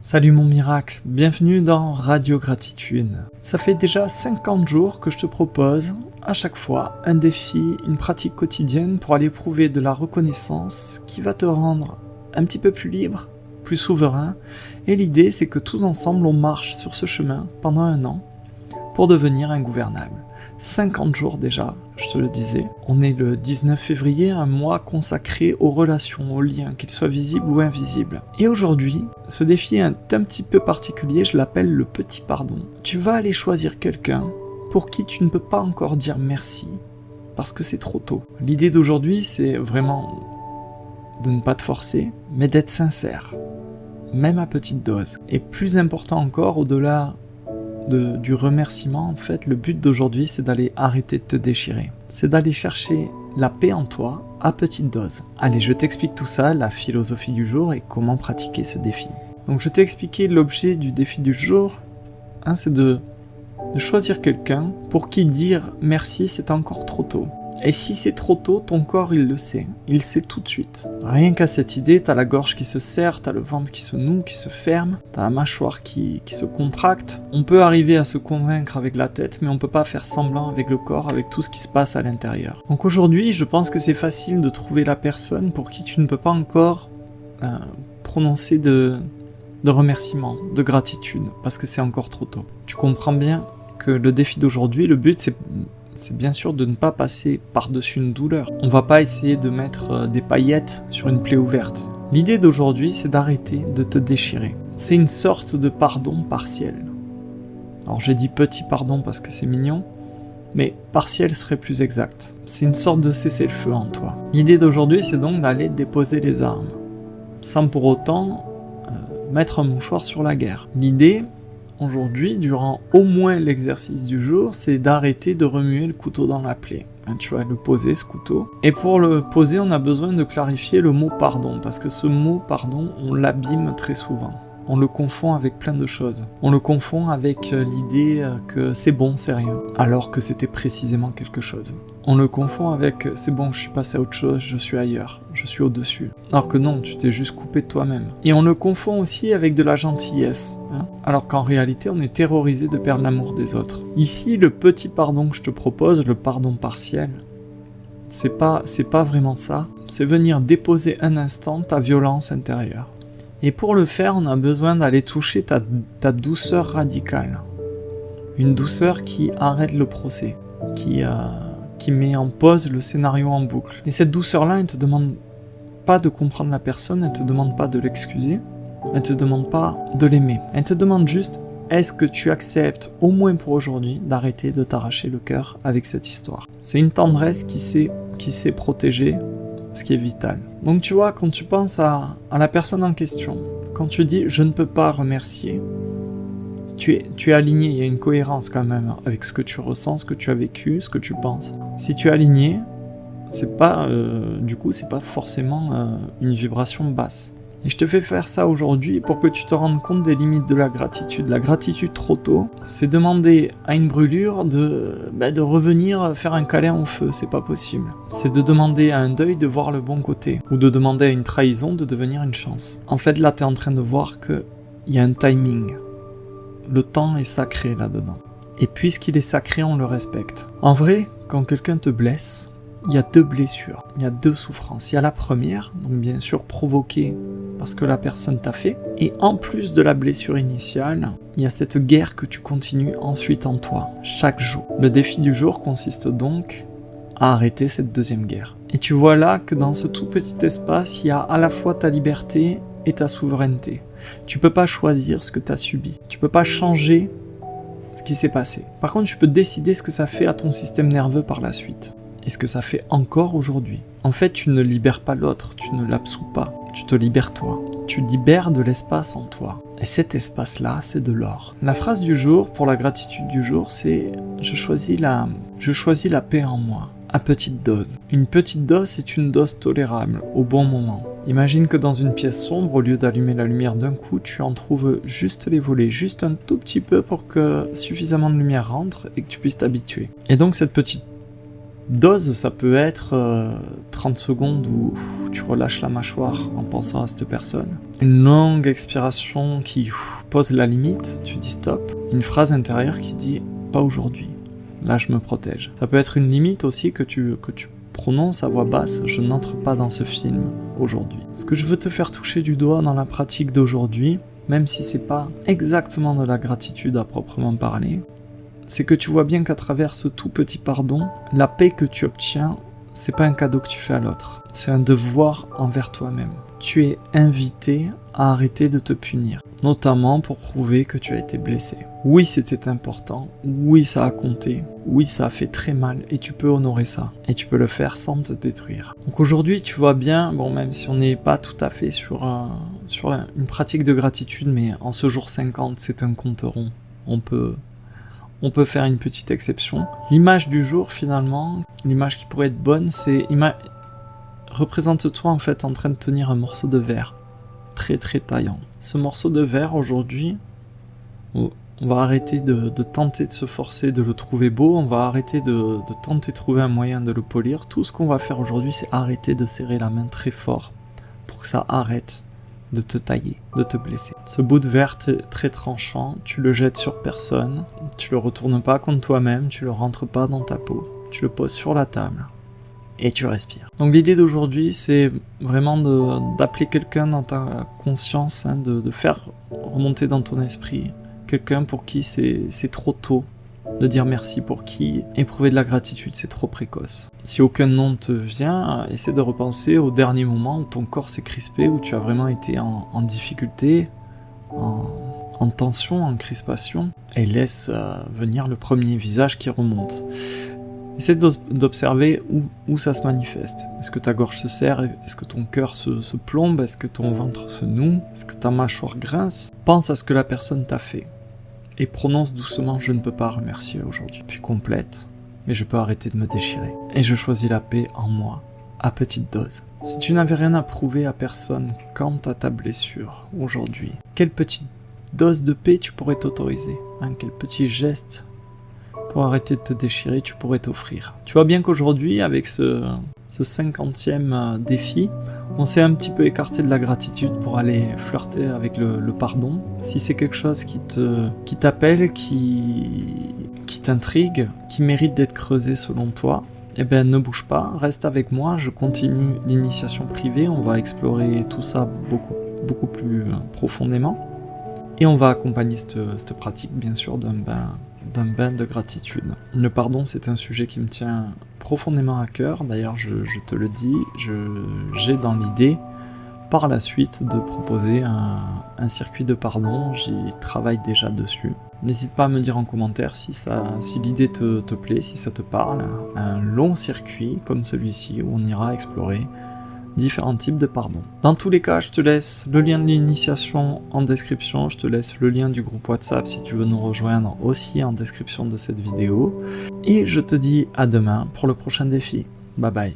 Salut mon miracle, bienvenue dans Radio Gratitude. Ça fait déjà 50 jours que je te propose, à chaque fois, un défi, une pratique quotidienne pour aller prouver de la reconnaissance qui va te rendre un petit peu plus libre, plus souverain. Et l'idée, c'est que tous ensemble, on marche sur ce chemin pendant 1 an pour devenir ingouvernable. 50 jours déjà, je te le disais. On est le 19 février, un mois consacré aux relations, aux liens, qu'ils soient visibles ou invisibles. Et aujourd'hui, ce défi est un petit peu particulier, je l'appelle le petit pardon. Tu vas aller choisir quelqu'un pour qui tu ne peux pas encore dire merci, parce que c'est trop tôt. L'idée d'aujourd'hui, c'est vraiment de ne pas te forcer, mais d'être sincère, même à petite dose. Et plus important encore, au-delà du remerciement, en fait, le but d'aujourd'hui, c'est d'aller arrêter de te déchirer. C'est d'aller chercher la paix en toi à petite dose. Allez, je t'explique tout ça, la philosophie du jour et comment pratiquer ce défi. Donc, je t'ai expliqué l'objet du défi du jour, c'est de choisir quelqu'un pour qui dire merci, c'est encore trop tôt. Et si c'est trop tôt, ton corps, il le sait tout de suite. Rien qu'à cette idée, t'as la gorge qui se serre, t'as le ventre qui se noue, qui se ferme, t'as la mâchoire qui se contracte. On peut arriver à se convaincre avec la tête, mais on peut pas faire semblant avec le corps, avec tout ce qui se passe à l'intérieur. Donc aujourd'hui, je pense que c'est facile de trouver la personne pour qui tu ne peux pas encore prononcer de remerciement, de gratitude, parce que c'est encore trop tôt. Tu comprends bien que le défi d'aujourd'hui, le but, c'est bien sûr de ne pas passer par-dessus une douleur. On va pas essayer de mettre des paillettes sur une plaie ouverte. L'idée d'aujourd'hui, c'est d'arrêter de te déchirer. C'est une sorte de pardon partiel. Alors j'ai dit petit pardon parce que c'est mignon, mais partiel serait plus exact. C'est une sorte de cessez-le-feu en toi. L'idée d'aujourd'hui, c'est donc d'aller déposer les armes, sans pour autant mettre un mouchoir sur la guerre. L'idée, aujourd'hui, durant au moins l'exercice du jour, c'est d'arrêter de remuer le couteau dans la plaie. Tu vas le poser, ce couteau. Et pour le poser, on a besoin de clarifier le mot pardon, parce que ce mot pardon, on l'abîme très souvent. On le confond avec plein de choses. On le confond avec l'idée que c'est bon, c'est rien, alors que c'était précisément quelque chose. On le confond avec c'est bon, je suis passé à autre chose, je suis ailleurs, je suis au-dessus. Alors que non, tu t'es juste coupé de toi-même. Et on le confond aussi avec de la gentillesse, alors qu'en réalité, on est terrorisé de perdre l'amour des autres. Ici, le petit pardon que je te propose, le pardon partiel, c'est pas vraiment ça. C'est venir déposer un instant ta violence intérieure. Et pour le faire, on a besoin d'aller toucher ta douceur radicale. Une douceur qui arrête le procès, qui met en pause le scénario en boucle. Et cette douceur-là, elle ne te demande pas de comprendre la personne, elle ne te demande pas de l'excuser, elle ne te demande pas de l'aimer. Elle te demande juste, est-ce que tu acceptes, au moins pour aujourd'hui, d'arrêter de t'arracher le cœur avec cette histoire. C'est une tendresse qui sait protéger ce qui est vital. Donc tu vois, quand tu penses à la personne en question, quand tu dis « je ne peux pas remercier », tu es aligné, il y a une cohérence quand même avec ce que tu ressens, ce que tu as vécu, ce que tu penses. Si tu es aligné, c'est pas forcément une vibration basse. Et je te fais faire ça aujourd'hui pour que tu te rendes compte des limites de la gratitude. La gratitude trop tôt, c'est demander à une brûlure de revenir faire un câlin au feu, c'est pas possible. C'est de demander à un deuil de voir le bon côté, ou de demander à une trahison de devenir une chance. En fait, là, tu es en train de voir qu'il y a un timing. Le temps est sacré là-dedans. Et puisqu'il est sacré, on le respecte. En vrai, quand quelqu'un te blesse, il y a 2 blessures, il y a 2 souffrances. Il y a la première, donc bien sûr provoquée parce que la personne t'a fait, et en plus de la blessure initiale, il y a cette guerre que tu continues ensuite en toi, chaque jour. Le défi du jour consiste donc à arrêter cette deuxième guerre. Et tu vois là que dans ce tout petit espace, il y a à la fois ta liberté et ta souveraineté. Tu peux pas choisir ce que tu as subi, tu peux pas changer ce qui s'est passé. Par contre, tu peux décider ce que ça fait à ton système nerveux par la suite. Et ce que ça fait encore aujourd'hui. En fait, tu ne libères pas l'autre, tu ne l'absous pas, tu te libères toi. Tu libères de l'espace en toi. Et cet espace-là, c'est de l'or. La phrase du jour, pour la gratitude du jour, c'est « je choisis la paix en moi ». À petite dose. Une petite dose, c'est une dose tolérable, au bon moment. Imagine que dans une pièce sombre, au lieu d'allumer la lumière d'un coup, tu en trouves juste les volets, juste un tout petit peu pour que suffisamment de lumière rentre et que tu puisses t'habituer. Et donc cette petite Dose, ça peut être 30 secondes où tu relâches la mâchoire en pensant à cette personne. Une longue expiration qui pose la limite, tu dis stop. Une phrase intérieure qui dit pas aujourd'hui, là je me protège. Ça peut être une limite aussi que tu prononces à voix basse, je n'entre pas dans ce film aujourd'hui. Ce que je veux te faire toucher du doigt dans la pratique d'aujourd'hui, même si c'est pas exactement de la gratitude à proprement parler, c'est que tu vois bien qu'à travers ce tout petit pardon, la paix que tu obtiens, c'est pas un cadeau que tu fais à l'autre, c'est un devoir envers toi-même. Tu es invité à arrêter de te punir, notamment pour prouver que tu as été blessé. Oui, c'était important, oui, ça a compté, oui, ça a fait très mal, et tu peux honorer ça, et tu peux le faire sans te détruire. Donc aujourd'hui, tu vois bien, bon, même si on n'est pas tout à fait sur une pratique de gratitude, mais en ce jour 50, c'est un compte rond, on peut faire une petite exception. L'image du jour, finalement, l'image qui pourrait être bonne, c'est représente-toi en fait en train de tenir un morceau de verre, très très taillant. Ce morceau de verre, aujourd'hui, on va arrêter de tenter de se forcer de le trouver beau, on va arrêter de tenter de trouver un moyen de le polir. Tout ce qu'on va faire aujourd'hui, c'est arrêter de serrer la main très fort pour que ça arrête de te tailler, de te blesser. Ce bout de verre très tranchant, tu le jettes sur personne, tu le retournes pas contre toi-même, tu le rentres pas dans ta peau, tu le poses sur la table et tu respires. Donc l'idée d'aujourd'hui, c'est vraiment d'appeler quelqu'un dans ta conscience, hein, de faire remonter dans ton esprit quelqu'un pour qui c'est trop tôt de dire merci, pour qui éprouver de la gratitude c'est trop précoce. Si aucun nom te vient, essaie de repenser au dernier moment où ton corps s'est crispé, où tu as vraiment été en difficulté, en tension, en crispation, et laisse venir le premier visage qui remonte. Essaie d'observer où ça se manifeste. Est-ce que ta gorge se serre? Est-ce que ton cœur se plombe? Est-ce que ton ventre se noue? Est-ce que ta mâchoire grince? Pense à ce que la personne t'a fait. Et prononce doucement « je ne peux pas remercier aujourd'hui ». Puis complète « mais je peux arrêter de me déchirer ». Et je choisis la paix en moi, à petite dose. Si tu n'avais rien à prouver à personne quant à ta blessure aujourd'hui, quelle petite dose de paix tu pourrais t'autoriser, hein? Quel petit geste pour arrêter de te déchirer tu pourrais t'offrir. Tu vois bien qu'aujourd'hui, avec ce 50e défi, on s'est un petit peu écarté de la gratitude pour aller flirter avec le pardon. Si c'est quelque chose qui t'appelle, qui t'intrigue, qui mérite d'être creusé selon toi, eh ben ne bouge pas, reste avec moi, je continue l'initiation privée, on va explorer tout ça beaucoup plus profondément. Et on va accompagner cette pratique, bien sûr, d'un bain de gratitude. Le pardon, c'est un sujet qui me tient profondément à cœur. D'ailleurs, je te le dis, j'ai dans l'idée, par la suite, de proposer un circuit de pardon. J'y travaille déjà dessus. N'hésite pas à me dire en commentaire si l'idée te plaît, si ça te parle. Un long circuit comme celui-ci où on ira explorer différents types de pardon. Dans tous les cas, je te laisse le lien de l'initiation en description, je te laisse le lien du groupe WhatsApp si tu veux nous rejoindre aussi en description de cette vidéo. Et je te dis à demain pour le prochain défi. Bye bye.